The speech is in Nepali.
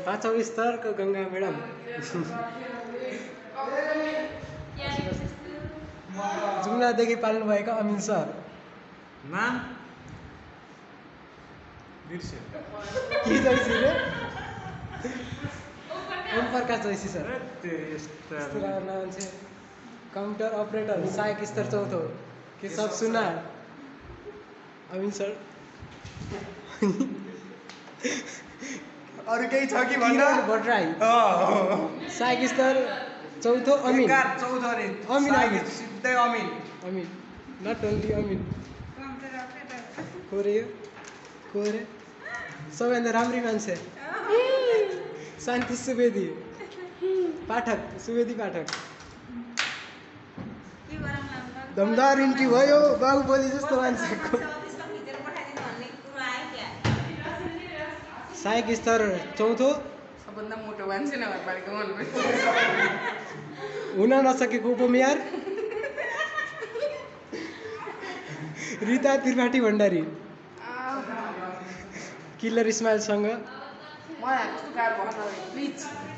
पाँचौँ स्तरको गङ्गा म्याडम जुम्लादेखि पाल्नुभएका अमिन सर नाम बिर्स्यो के जैसी रे ओम प्रकाश जैसी सर मान्छे काउन्टर अपरेटर सहायक स्तर चौथो के सब सुना अमिन सर अरु केही छ कि भन्नु भट्टराई सहायक स्तर चौथो अमिन चौथो रे अमिन सिधै अमिन नट ओन्ली अमिन कोरे सबैभन्दा राम्री मान्छे शान्ति सुवेदी सुवेदी पाठक दमदार इन्ट्री भयो बाहुबली जस्तो मान्छेको सहायक स्तर चौथो सबभन्दा मोटो मान्छे नगरपालिका हुन नसकेको उपमेयर रिता त्रिपाठी भण्डारी किल्लर इस्माइलसँग मलाई कस्तो गाह्रो भन्न प्लिज